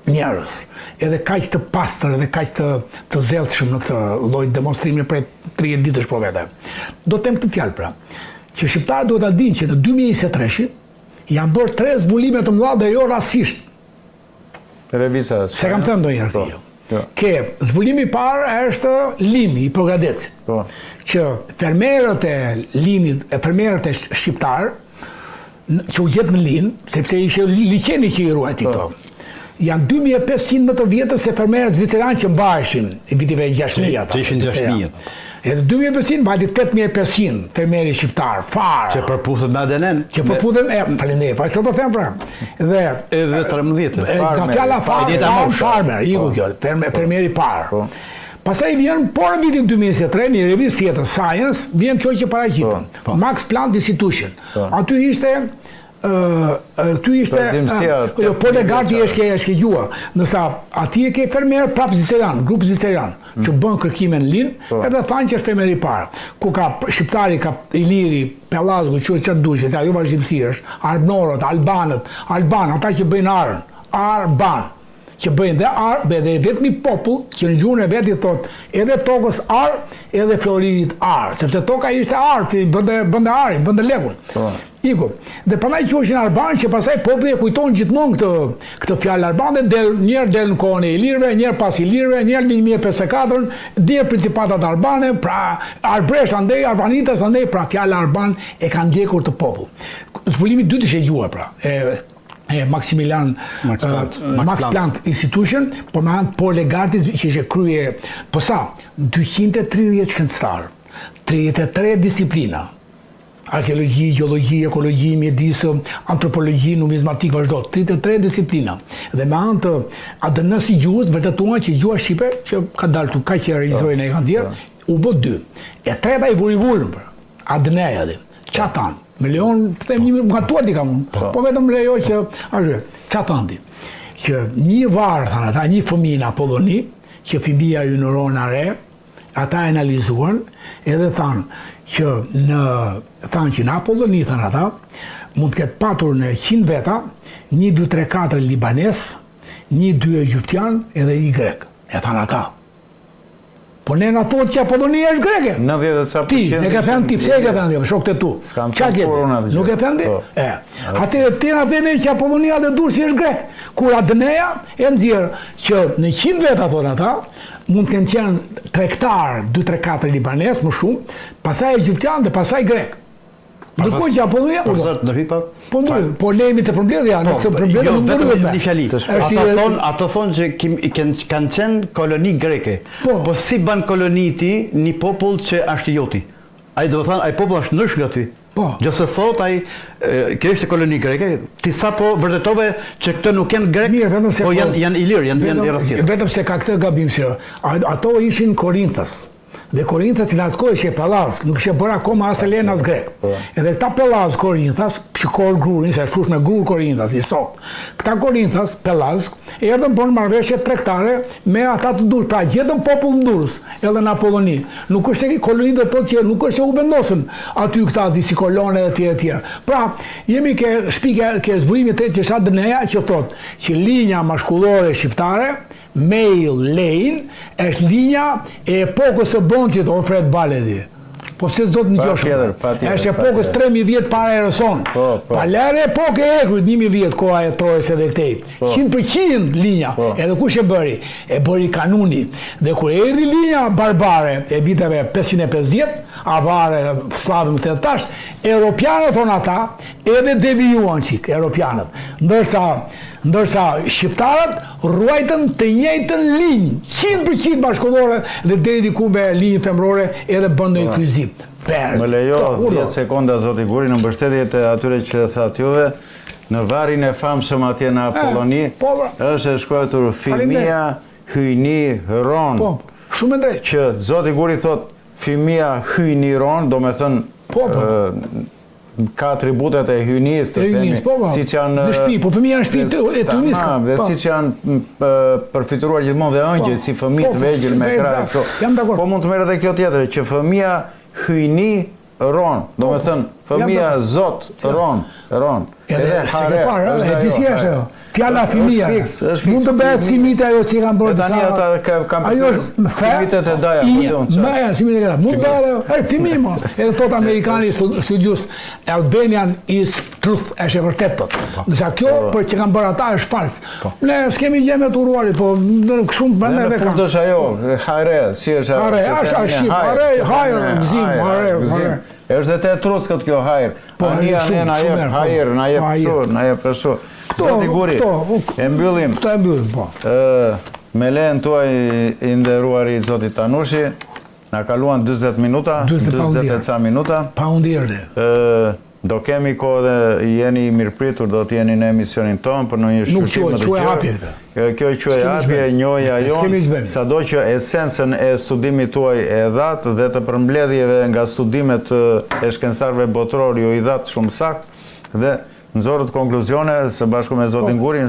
njerëz, edhe kaq të pastër, edhe kaq të zellshëm në këtë lloj demonstrimi për 30 ditësh po vete. Do të them këtë fjalë pra, që shqiptarët duhet ta dinë që në 2023 janë bërë 3 zbulime të mëdha dhe jo rastisht. Televisa. Se kam thënë ndonjëherë këtë. Ke zbulimi i parë është limi i Progradecit. Që fermerët e limit, fermerët e shqiptar që u jetë në Lin, sepse ishte liçeni që i ruajti këto. Janë 2500 më të vjetër se fermerët zviceran që mbaheshin i viteve 6000 ata. Ishin 6000. Edhe 2500 mbajti 8500 fermerë shqiptar, farë. Që përputhen me ADN-in. Që përputhen, faleminderit, po çfarë do them pra. Dhe edhe 13. Fjala farmer, iku kjo, fermeri i parë. Pastaj vjen por në vitin 2023 një revistë tjetër Science, vjen kjo që paraqiten. Max Planck Institution. Aty ishte po legati është gjua, nësa ati e ke fermer prapë Zviceran, grup Zviceran, që bën kërkime në Lin, edhe thanë që është fermer i parë, ku ka shqiptari, ka Iliri, Pellazgu, që duqe, se ajo vazhdimësi është, Arbnorët, Albanët, ata që bëjnë arën, Arban, që bëjnë dhe arë, dhe vetëmi popull, që në gjuhën e vetë i thot, edhe tokës arë, edhe Florinit arë, sepse toka ishte arë, bënde arën, bënde legun. Iku. Dhe panaj që është në Arban, që pasaj populli e kujton gjithmonë këtë fjalë Arban, dhe njerë del në kohën e Ilirëve, njerë pas Ilirëve, njerë 1054, njerë principatat Arbane, pra Arbresh andej, Arvanitas andej, pra fjalë Arban e kanë ndjekur të popull. Zbulimi dytë ishte gjua, pra. Max Planck Institution, por me anë Por Legartis që ishe krye, po sa, 230 shkencëtarë, 33 disiplina, arkeologji, geologji, ekologi, mjedisë, antropologji, numizmatik, vazhdo, 33 disiplina. Dhe me anë të ADN-s i gjuhës, vërtetuan që gjua shqipe, që ka dalë tu, ka që realizojnë e kanë tjerë, u bë 2. E treta i vuri-vurën, ADN-ja dhe, qatan. Me leon, të them një më katuar di kam unë, po vetëm lejo që, qatandi, që një varë, thanë ata, një fëmijë në Apolloni, që fëmija ju në ronë are, ata e analizuan, edhe thanë që në Apolloni, thanë ata, mund të ketë patur në 100 veta, 1, 2, 3, 4 libanes, 1, 2 egyptian, edhe 1 grek, e thanë ata. Po ne na thotë që Apollonia është greke. 90%. Ti, ne ka thënë ti, pse e ka thënë, shokët e tu. Nuk e thënë? Atëherë ti na thënë që Apollonia dhe Durrësi është grek. Kur ADN-ja e nxjerr që në 100 veta thonë ata, mund të kenë qenë tregtar, 2, 3, 4 libanes më shumë, pastaj egyptian dhe pastaj grek. Ndërkohë që Apollonia, po lejmi të përmbledhja, në këtë përmbledhje nuk duhet një fjali. Ato thonë që kanë qenë koloni greke. Po si ban koloni ti një popull që është joti? Ai do të thonë, ai popull është ndrysh nga ty. Gjëse thot, kjo ishte koloni greke, ti sa po vërtetove që këtë nuk janë grek, po janë ilirë, janë rastirë. Vetëm se ka këtë gabim që ato ishin Korinthas. Dhe Korinthas që në atë kohë ishe Pellaz, nuk ishe bërë akoma as Helen as grek. Edhe këta Pellaz Korinthas, shikor grurin, se fush me grur Korinthas, i sot. Këta Korinthas, Pellaz, erdhën për në marrëveshje tregtare me ata të Durrës, pra gjetën popull në Durrës, edhe në Apolloni. Nuk është se kolonitë dhe të tjerë, nuk është se u vendosën aty këta disi kolone dhe tjerë. Pra, jemi ke shpike, ke zbulimi të që shatë dëneja që thot që linja mashkullore shqiptare, male lane, është linja e epokës së Bonçit, o Fred Baledi. Po pse s'do të ngjosh? Është epokës 3000 vjet para Eroson. Pa lërë epokë e ekut 1000 vjet koha e Trojës edhe këtej. 100% linja. Edhe kush e bëri? E bëri kanuni. Dhe kur erdhi linja barbare e viteve 550, avare slavë më të tash, europianët thonë ata, edhe devijuan qik, europianët. Ndërsa shqiptarët ruajtën të njëjtën linjë, 100% bashkëkollore dhe deri diku me linjë femrore edhe bën një kryqëzim. Më lejo 10 sekonda zoti Guri në mbështetje të atyre që thatë juve, në varin e famshëm atje në Apolloni, është shkruar fëmia hyjni ron. Shumë drejt. Që zoti Guri thot fëmia hyjni ron, do me thënë ka atributet e hyjnis të themi, siç janë në shtëpi, po fëmia në shtëpi e hyjnis. Dhe siç janë përfituar gjithmonë dhe ëngjël si fëmijë të vegjël me krah. Po mund të merret edhe kjo tjetër që fëmia hyjni ron, do me thënë Fëmija Zot, Ron. Edhe hare, e disi është ajo. Fjala fëmija. Mund të bëhet si mite ajo që kanë bërë tani ata kanë fëmitet e daja. Mund bëhet fëmijë mo. Edhe thot amerikani studios Albanian is truth, është e vërtet tot. Nësa kjo për që kanë bërë ata është fals. Ne s'kemi gjë me të uruarit, po në shumë vende edhe kanë. Punësh ajo, hare, si është ajo? Hare, gzim. Është dhe te truskët kjo hajr. Na jep përshu. Zoti Guri, e mbyllim. Këto e mbyllim, po. Me lejen tuaj i nderuari Zotit Tanushi, na kaluan 40 minuta, 40 e ca minuta. Pa undirë. Do kemi kohë dhe jeni mirëpritur, do t'jeni në emisionin tonë për në një shqyrtim më të gjërë. Kjo quaj hapje, njoja jonë, sado që esencën e studimit tuaj e dhatë dhe të përmbledhjeve nga studimet e shkencëtarëve botror ju i dhatë shumë sakt dhe nëzorët konkluzione, së bashku me Zotin Gurin,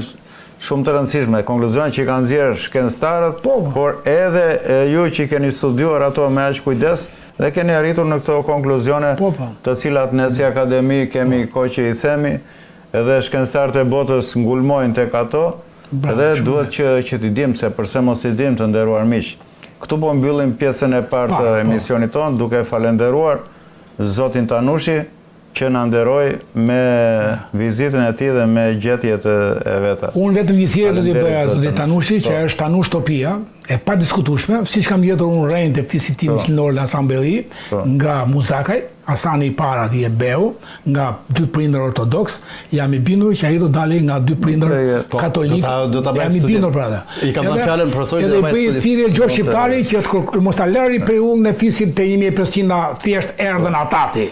shumë të rëndësishme, konkluzione që i kanë zjerë shkencëtarët, por edhe ju që i keni studiuar ato me aq kujdes, dhe keni arritur në këto konkluzione të cilat ne si akademi kemi kohë që i themi, edhe shkencëtarët e botës ngulmojnë tek ato, edhe duhet që t'i dim, se përse mos t'i dim të nderuar miq. Këtu po mbyllim pjesën e parë të emisionit tonë, duke falenderuar Zotin Tanushi, që na nderoj me vizitën e tij dhe me gjetjet e veta. Unë vetëm një thirrje do t'i bëja Zotit Tanushi, që është Tanush Topia, e pa diskutueshme, siç kam gjetur unë rrejnë të fisit tim shëndor në Asambeli, nga Muzakaj, Hasani i para dhe Beu, nga dy prindër ortodoks, jam i bindur që ai do dalë nga dy prindër katolik. Jam i bindur pra dhe. I kam dhënë fjalën profesorit dhe bëj thirrje Gjosh Shqiptari që mos ta lëri për ullën e fisit të 1500 thjesht erdhën atati.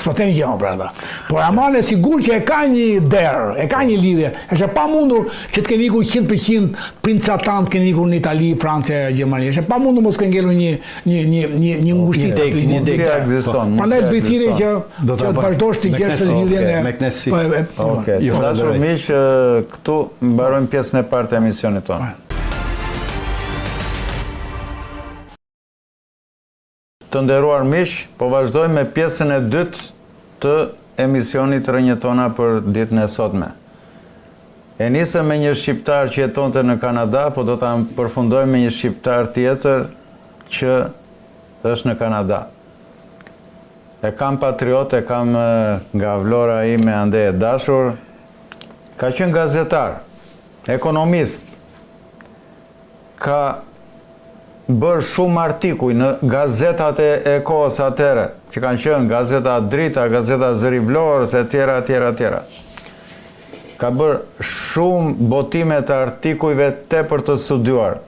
S'po them gjë pra dhe. Por aman e sigurt që e ka një derë, e ka një lidhje. Është pa mundur që të keni ikur 100% princatant keni ikur në Itali, Francia, Gjermani. Është pa mundur mos ke ngelur një ngushtit aty. Prandaj bëj thirrje që të vazhdosh të gjesh lidhjen e Meknesi. Okej. Ju dashur miq, këtu mbarojmë pjesën e parë të emisionit tonë. Të nderuar miq, po vazhdojmë me pjesën e dytë të emisionit Rrënjët tona për ditën e sotme. E nisëm me një shqiptar që jetonte në Kanada, po do ta përfundojmë me një shqiptar tjetër që është në Kanada. E kam patriot, e kam nga vlora ime ande e dashur, ka qenë gazetar, ekonomist, ka bërë shumë artikuj në gazetat e kohës atere, që kanë qenë Gazeta Drita, Gazeta Zëri Vlorës, e tjera. Ka bërë shumë botime të artikujve tepër të studiuar.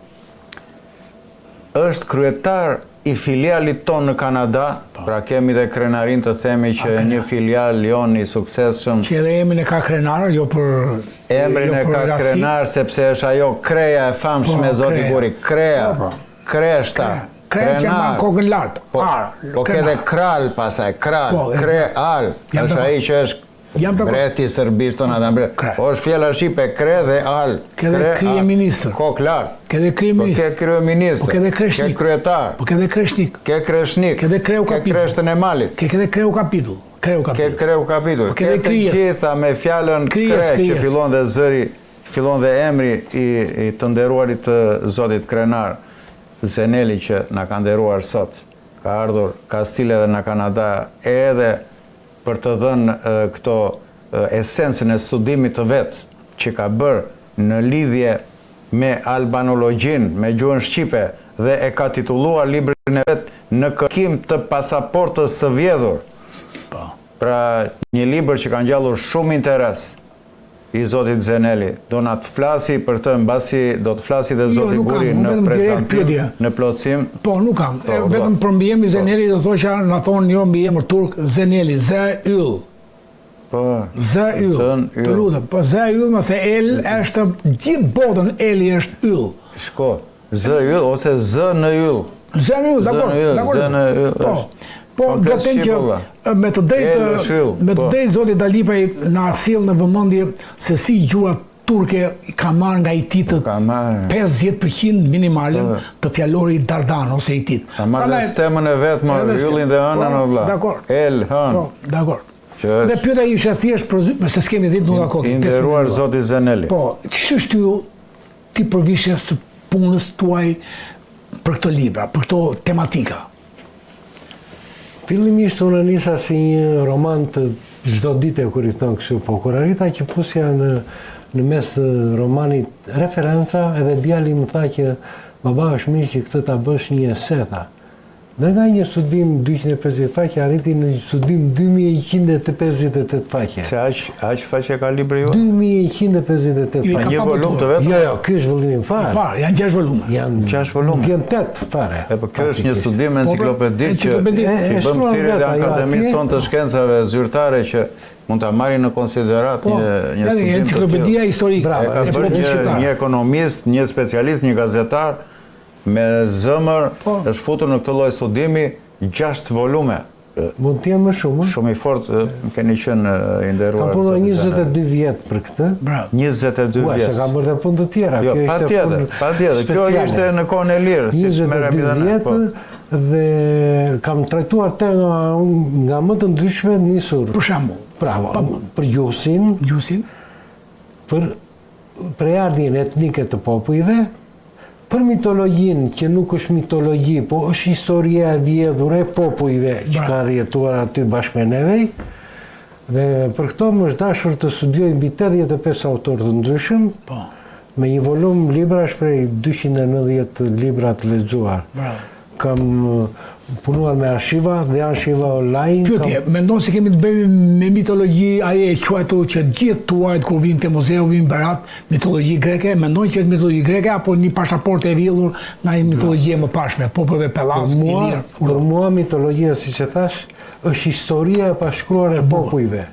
Është kryetar i filialit tonë në Kanada, pra kemi dhe krenarin të themi që një filial jonë i suksesshëm. Që edhe emrin e ka krenar, jo për emrin e ka krenar, sepse është ajo kreja e famshme Zoti Guri. Kreshta. Kreja që ma kokën lartë. Po kede kral pasaj, kreal. është ai që është Breti sërbisht tonë atë mbret. Po është fjala shqipe kre dhe al. Kede kryeministër. Kokë lartë. Kede kryeministër. Po ke kryeministër. Po kede kreshnik. Ke kryetar. Po kede kreshnik. Ke kreshnik. Kede kreu kapitull. Ke kreshtën e malit. Kede kreu kapitull. Ke kreu kapitull. Po kede krijes. Ke të gjitha me fjalën kre që fillon dhe zëri, fillon dhe emri i të nderuarit të Zotit Krenar Zeneli që na ka nderuar sot. Ka ardhur Kastile dhe në Kanada edhe për të dhënë këto esencën e studimit të vetë që ka bërë në lidhje me albanologjin, me gjuhën shqipe dhe e ka titulluar librin e vetë në kërkim të pasaportës së vjedhur. Pra një libër që ka ngjallur shumë interes i Zotit Zeneli. Do na të flasi për të, mbasi do të flasi dhe Zoti Guri në prezantim, në plotësim. Po, nuk kam. Vetëm për mbiemrin Zeneli do thosha, na thonë jo mbiemër turk Zeneli, Z-yll. Po. Z-yll. Të lutem, po Z-yll mëse el është gjithë botën eli është yll. Shko, Z-yll ose Z në yll. Z në yll, dakor. Po, do të them që me të drejtë Zoti Dalipaj na sill në vëmendje se si gjuha turke ka marrë nga Hititët 50% minimalën të fjalorit Dardan ose Hitit. Ka marrë sistemën e vetë, më yllin dhe ënën o vla. El, hën. Dakor. Dhe pyetja ishte thjesht për se s'kemi ditë nuk ka kohë. I nderuar zoti Zeneli. Po, ç'është shtyju ti përvishje së punës tuaj për këto libra, për këto tematika? Fillimisht unë nisa si një roman të çdo dite kur i thon kështu, po kur arrita që fusja në mes të romanit referenca, edhe djali më tha që baba është mirë që këtë ta bësh një ese, tha. Dhe nga një studim 250 faqe, arriti në studim 2158 faqe. Se aq faqe ka libri ju? 2158 faqe. Një volum të vetë? Jo, ky është vëllimi fare. Janë 6 volume. Janë 6 volume. Janë 8 fare. Po kjo është një studim enciklopedik që i bëm thirrje te Akademisë sonë të shkencave zyrtare që mund ta marrin në konsiderat një studim. Enciklopedia historike. Ka bërë një ekonomist, një specialist, një gazetar me zëmër është futur në këtë lloj studimi 6 volume. Mund të jenë më shumë. Shumë i fortë, keni qenë i nderuar. Kam punuar 22 vjet për këtë. 22 vjet. Se kam bërë punë të tjera. Jo, patjetër. Kjo ishte në kohën e lirë, si merremi 22 vjet dhe kam trajtuar tema nga më të ndryshme nisur. Për shembull, për gjuhësin, për prejardhjen etnike të popujve, për mitologjinë, që nuk është mitologji, po është historia e vjedhur e popujve që kanë rjetuar aty bashkë me neve. Dhe për këto më është dashur të studioj mbi 85 autorë të ndryshëm, me një volum libra shprej 290 libra të lexuar. Kam punuar me arshiva dhe arshiva online. Pyetje, mendon se kemi të bëjmë me mitologji, aje e quajtur që gjithë tuajt kur vinë te muzeu vinë barat mitologji greke, mendon që është mitologji greke apo një pasaportë e vjedhur nga një mitologji më pashme, popujve Pellas, Ilir? Për mua mitologjia, siç e thash, është historia e pashkruar e popujve.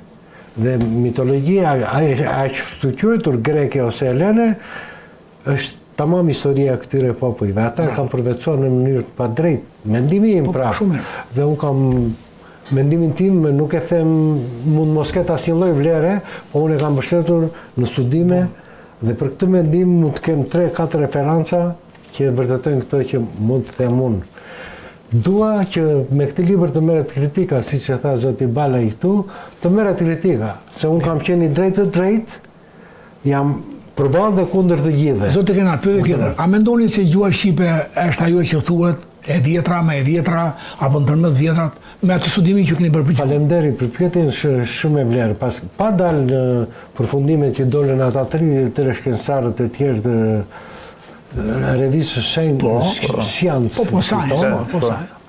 Dhe mitologjia, aq të quajtur greke ose helene, është tamam historia e këtyre popujve. Ata kanë përveçuar në mënyrë të padrejtë. Mendimi im pra. Dhe unë kam mendimin tim, nuk e them mund mos ketë asnjë lloj vlere, po unë e kam mbështetur në studime dhe për këtë mendim mund të kem 3-4 referenca që vërtetojnë këto që mund të them unë. Dua që me këtë libër të merret kritika, siç e tha zoti Balaj këtu, të merret kritika, se unë kam qenë i drejt, jam përballë dhe kundër të gjithëve. Zoti Kenar, pyetje tjetër. A mendoni se gjuha shqipe është ajo që thuhet e vjetra, me e vjetra, apo ndërmjet vjetrat, me atë studimin që keni bërë për Faleminderit për pyetjen, shumë e vlerë. Pa dalë në përfundimet që dolën ata 33 shkencëtarët e tjerë të revistës Science.